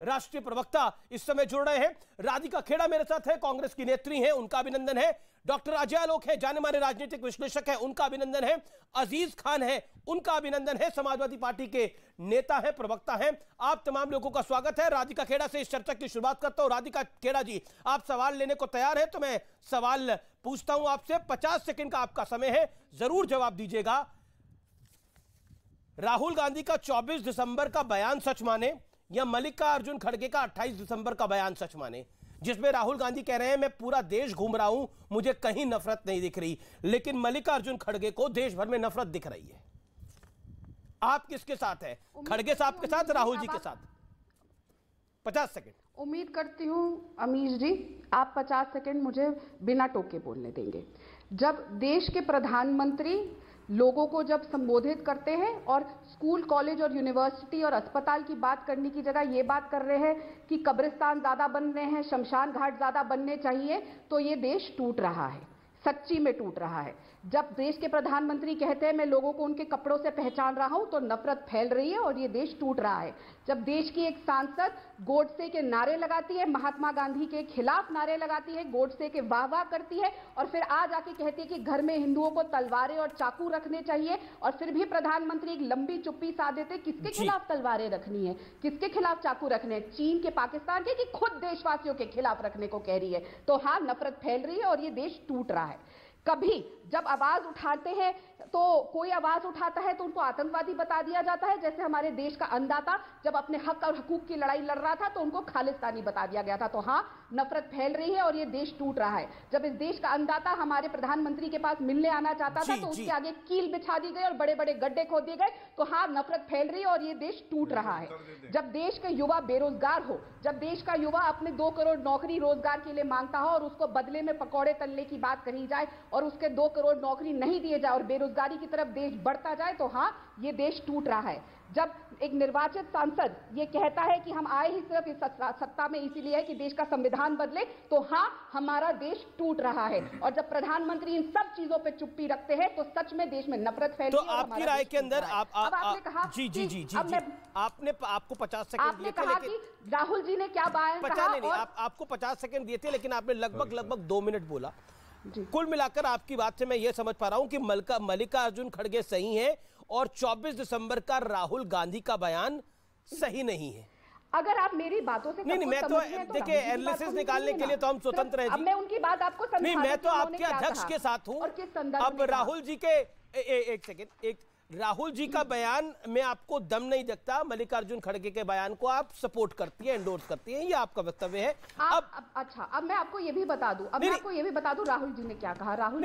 राष्ट्रीय प्रवक्ता इस समय जुड़ रहे हैं। राधिका खेड़ा मेरे साथ है, कांग्रेस की नेत्री हैं, उनका अभिनंदन है। डॉक्टर अजय आलोक है, जाने माने राजनीतिक विश्लेषक है, उनका अभिनंदन है। अजीज खान है, उनका अभिनंदन है, समाजवादी पार्टी के नेता है, प्रवक्ता है। आप तमाम लोगों का स्वागत है। राधिका खेड़ा से इस चर्चा की शुरुआत करता हूं। राधिका खेड़ा जी, आप सवाल लेने को तैयार है तो मैं सवाल पूछता हूं आपसे। 50 सेकंड का आपका समय है, जरूर जवाब दीजिएगा। राहुल गांधी का 24 दिसंबर का बयान सच माने या मल्लिकार्जुन खड़गे का 28 दिसंबर का बयान सच माने, जिसमें राहुल गांधी कह रहे हैं मैं पूरा देश घूम रहा हूं, मुझे कहीं नफरत नहीं दिख रही, लेकिन मल्लिकार्जुन खड़गे को देश भर में नफरत दिख रही है। आप किसके साथ है? खड़गे साहब के साथ, राहुल जी के साथ? 50 सेकंड। उम्मीद करती हूं अमीश जी आप 50 सेकंड मुझे बिना टोके बोलने देंगे। जब देश के प्रधानमंत्री लोगों को जब संबोधित करते हैं और स्कूल, कॉलेज और यूनिवर्सिटी और अस्पताल की बात करने की जगह ये बात कर रहे हैं कि कब्रिस्तान ज्यादा बन रहे हैं, शमशान घाट ज्यादा बनने चाहिए, तो ये देश टूट रहा है, सच्ची में टूट रहा है। जब देश के प्रधानमंत्री कहते हैं मैं लोगों को उनके कपड़ों से पहचान रहा हूं, तो नफरत फैल रही है और ये देश टूट रहा है। जब देश की एक सांसद गोडसे के नारे लगाती है, महात्मा गांधी के खिलाफ नारे लगाती है, गोडसे के वाह वाह करती है, और फिर आज आके कहती है कि घर में हिंदुओं को तलवारें और चाकू रखने चाहिए, और फिर भी प्रधानमंत्री एक लंबी चुप्पी साध देते। किसके खिलाफ तलवारें रखनी है, किसके खिलाफ चाकू रखने हैं? चीन के, पाकिस्तान के, कि खुद देशवासियों के खिलाफ रखने को कह रही है? तो हाँ, नफरत फैल रही है और ये देश टूट रहा है। कभी जब आवाज उठाते हैं तो कोई आवाज उठाता है तो उनको आतंकवादी बता दिया जाता है। जैसे हमारे देश का अन्नदाता जब अपने हक और हकूक की लड़ाई लड़ रहा था तो उनको खालिस्तानी बता दिया गया था। तो हाँ, नफरत फैल रही है और ये देश टूट रहा है। जब इस देश का अन्नदाता हमारे प्रधानमंत्री के पास मिलने आना चाहता था तो उसके आगे कील बिछा दी गई और बड़े बड़े गड्ढे खोद दिए गए। तो हाँ, नफरत फैल रही है और ये देश टूट रहा है। जब देश का युवा बेरोजगार हो, जब देश का युवा अपने 2 करोड़ नौकरी रोजगार के लिए मांगता हो और उसको बदले में पकौड़े तलने की बात कही जाए और उसके 2 करोड़ नौकरी नहीं दिए जाए और बेरोजगारी की तरफ देश बढ़ता जाए, तो हाँ, ये देश टूट रहा है। जब एक निर्वाचित सांसद ये कहता है कि हम आए ही सिर्फ इस सत्ता में इसीलिए है कि देश का संविधान बदले, तो हाँ, हमारा देश टूट रहा है। और जब प्रधानमंत्री इन सब चीजों पे चुप्पी रखते हैं तो सच में देश में नफरत फैली है। तो आपकी राय के अंदर आपने कहा आपने आपको 50 सेकंड दिए थे, लेकिन राहुल जी ने क्या बयान कहा? आपको 50 सेकंड दिए थे, लेकिन आपने लगभग 2 मिनट बोला। कुल मिलाकर आपकी बात से मैं यह समझ पा रहा हूं कि मल्लिकार्जुन खड़गे सही हैं और 24 दिसंबर का राहुल गांधी का बयान सही नहीं है। अगर आप मेरी बातों से नहीं, मैं तो देखिए एनालिसिस निकालने के लिए तो हम स्वतंत्र हैं जी। मैं उनकी बात आपको नहीं, मैं तो आपके अध्यक्ष के साथ हूं। अब राहुल जी के एक सेकेंड, राहुल जी का बयान में आपको दम नहीं दिखता, मल्लिकार्जुन खड़गे के बयान को आप सपोर्ट करती है, एंडोर्स करती है, ये आपका वक्तव्य है। अच्छा, अब मैं आपको ये भी बता दूं, राहुल जी ने क्या कहा। राहुल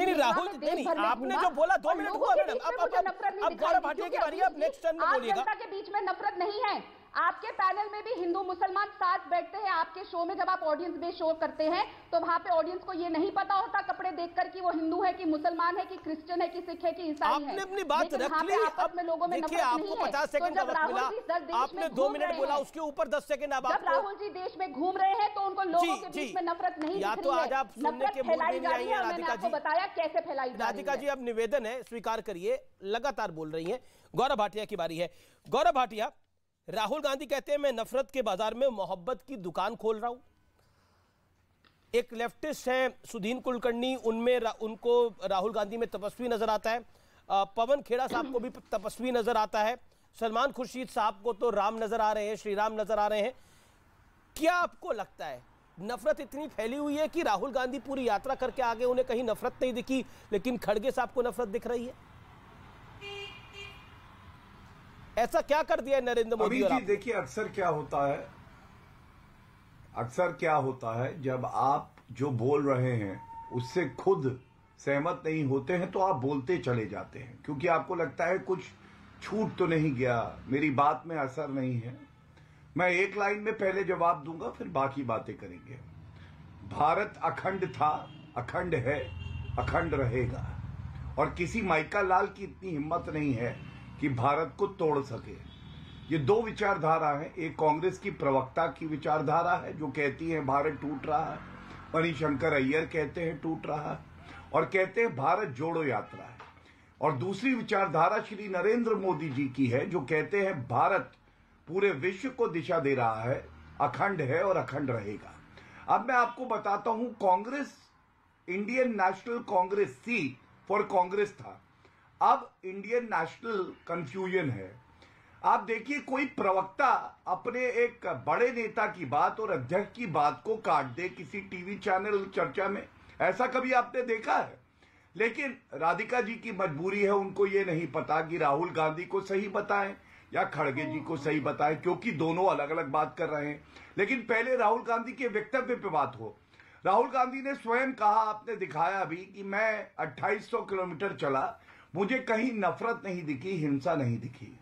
आपने जो बोला 2 मिनट हुआ मैडम। अब गौरव भाटिया की बारी है, आप नेक्स्ट टर्न में बोलिएगा। जनता के बीच में नफरत नहीं है। आपके पैनल में भी हिंदू मुसलमान साथ बैठते हैं। आपके शो में जब आप ऑडियंस बेस्ड शो करते हैं तो वहां पे ऑडियंस को ये नहीं पता होता कपड़े देखकर कि वो हिंदू है कि मुसलमान है कि क्रिश्चियन है कि सिख है कि ईसाई है। आपने अपनी बात रख ली। आपस में लोगों में नफरत नहीं है। आपको 50 सेकंड का वक्त मिला, आपने 2 मिनट बोला, उसके ऊपर 10 सेकंड। अब जब राहुल जी देश में घूम रहे हैं तो उनको लोगों के बीच में नफरत नहीं दिख रही है। या तो आज आप सुनने के मूड में नहीं आई हैं राधिका जी। बताया कैसे फैलाई जा रही है। राधिका जी, अब निवेदन है, स्वीकार करिए, लगातार बोल रही हैं। गौरव भाटिया की बारी है। गौरव भाटिया, राहुल गांधी कहते हैं मैं नफरत के बाजार में मोहब्बत की दुकान खोल रहा हूं। एक लेफ्टिस्ट है सुधीन कुलकर्णी, उनको राहुल गांधी में तपस्वी नजर आता है। पवन खेड़ा साहब को भी तपस्वी नजर आता है। सलमान खुर्शीद साहब को तो राम नजर आ रहे हैं, श्री राम नजर आ रहे हैं। क्या आपको लगता है नफरत इतनी फैली हुई है कि राहुल गांधी पूरी यात्रा करके आगे उन्हें कहीं नफरत नहीं दिखी, लेकिन खड़गे साहब को नफरत दिख रही है? ऐसा क्या कर दिया है नरेंद्र मोदी? जी देखिए, अक्सर क्या होता है जब आप जो बोल रहे हैं उससे खुद सहमत नहीं होते हैं तो आप बोलते चले जाते हैं, क्योंकि आपको लगता है कुछ छूट तो नहीं गया, मेरी बात में असर नहीं है। मैं एक लाइन में पहले जवाब दूंगा, फिर बाकी बातें करेंगे। भारत अखंड था, अखंड है, अखंड रहेगा, और किसी माइका लाल की इतनी हिम्मत नहीं है कि भारत को तोड़ सके। ये 2 विचारधारा है। एक कांग्रेस की प्रवक्ता की विचारधारा है जो कहती है भारत टूट रहा है, मणिशंकर अय्यर कहते हैं टूट रहा है, और कहते हैं भारत जोड़ो यात्रा है। और दूसरी विचारधारा श्री नरेंद्र मोदी जी की है जो कहते हैं भारत पूरे विश्व को दिशा दे रहा है, अखंड है और अखंड रहेगा। अब मैं आपको बताता हूं, Congress Indian National Congress C for Congress था, अब इंडियन नेशनल कंफ्यूजन है। आप देखिए, कोई प्रवक्ता अपने एक बड़े नेता की बात और अध्यक्ष की बात को काट दे किसी टीवी चैनल चर्चा में, ऐसा कभी आपने देखा है? लेकिन राधिका जी की मजबूरी है, उनको ये नहीं पता कि राहुल गांधी को सही बताएं या खड़गे जी को सही बताएं, क्योंकि दोनों अलग अलग बात कर रहे हैं। लेकिन पहले राहुल गांधी के वक्तव्य पे बात हो। राहुल गांधी ने स्वयं कहा, आपने दिखाया भी, कि मैं 2800 किलोमीटर चला, मुझे कहीं नफरत नहीं दिखी, हिंसा नहीं दिखी।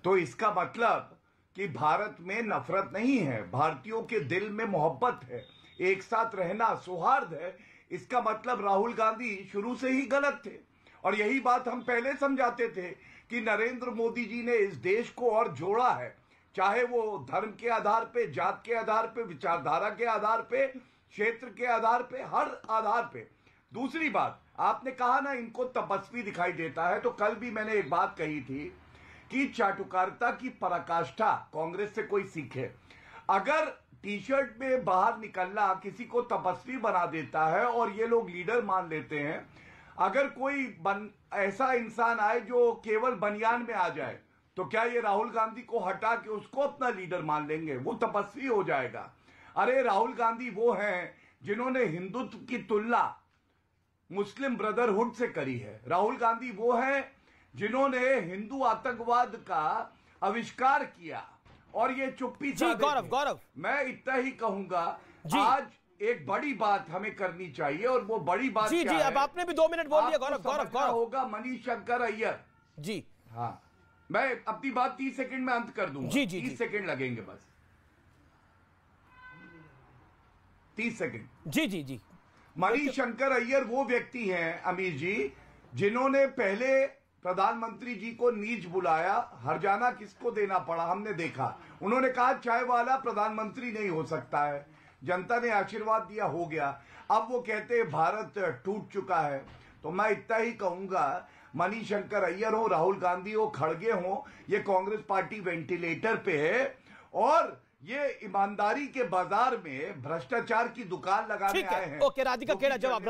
तो इसका मतलब कि भारत में नफरत नहीं है, भारतीयों के दिल में मोहब्बत है, एक साथ रहना, सौहार्द है। इसका मतलब राहुल गांधी शुरू से ही गलत थे। और यही बात हम पहले समझाते थे कि नरेंद्र मोदी जी ने इस देश को और जोड़ा है, चाहे वो धर्म के आधार पे, जात के आधार पे, विचारधारा के आधार पे, क्षेत्र के आधार पे, हर आधार पे। दूसरी बात, आपने कहा ना इनको तपस्वी दिखाई देता है, तो कल भी मैंने एक बात कही थी कि चाटुकारिता की पराकाष्ठा कांग्रेस से कोई सीखे। अगर टी शर्ट में बाहर निकलना किसी को तपस्वी बना देता है और ये लोग लीडर मान लेते हैं, अगर कोई ऐसा इंसान आए जो केवल बनियान में आ जाए, तो क्या ये राहुल गांधी को हटा के उसको अपना लीडर मान लेंगे? वो तपस्वी हो जाएगा। अरे राहुल गांधी वो हैं जिन्होंने हिंदुत्व की तुलना मुस्लिम ब्रदरहुड से करी है। राहुल गांधी वो हैं जिन्होंने हिंदू आतंकवाद का आविष्कार किया, और ये चुप्पी जी गौरव, मैं इतना ही कहूंगा, आज एक बड़ी बात हमें करनी चाहिए, और वो बड़ी बात जी क्या जी है? अब आपने भी 2 मिनट बोल दिया गौरव होगा मणिशंकर अय्यर जी। हाँ, मैं अपनी बात 30 सेकंड में अंत कर दूंगा। जी जी 30 सेकंड लगेंगे बस, 30 सेकंड। जी जी जी। मणिशंकर अय्यर वो व्यक्ति हैं अमीर जी, जिन्होंने पहले प्रधानमंत्री जी को नीच बुलाया। हरजाना किसको देना पड़ा हमने देखा। उन्होंने कहा चाय वाला प्रधानमंत्री नहीं हो सकता है, जनता ने आशीर्वाद दिया, हो गया। अब वो कहते हैं भारत टूट चुका है। तो मैं इतना ही कहूंगा, मणिशंकर अय्यर हो, राहुल गांधी हो, खड़गे हो, ये कांग्रेस पार्टी वेंटिलेटर पे है, और ये ईमानदारी के बाजार में भ्रष्टाचार की दुकान लगाने आए हैं। ओके, राधिका खेड़ा जवाब,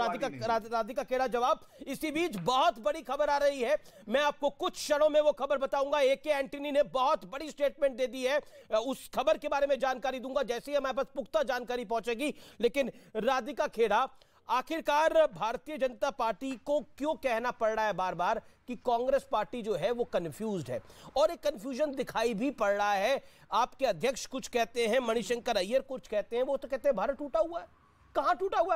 राधिका खेड़ा जवाब। इसी बीच बहुत बड़ी खबर आ रही है, मैं आपको कुछ क्षणों में वो खबर बताऊंगा। एके एंटनी ने बहुत बड़ी स्टेटमेंट दे दी है, उस खबर के बारे में जानकारी दूंगा जैसे ही हमारे पास पुख्ता जानकारी पहुंचेगी। लेकिन राधिका खेड़ा, आखिरकार भारतीय जनता पार्टी को क्यों कहना पड़ रहा है बार बार कि कांग्रेस पार्टी जो है वो कंफ्यूज्ड है, और एक कंफ्यूजन दिखाई भी पड़ रहा है। आपके अध्यक्ष कुछ कहते हैं, मणिशंकर अय्यर कुछ कहते हैं, वो तो कहते हैं भारत टूटा हुआ है। कहां टूटा हुआ है?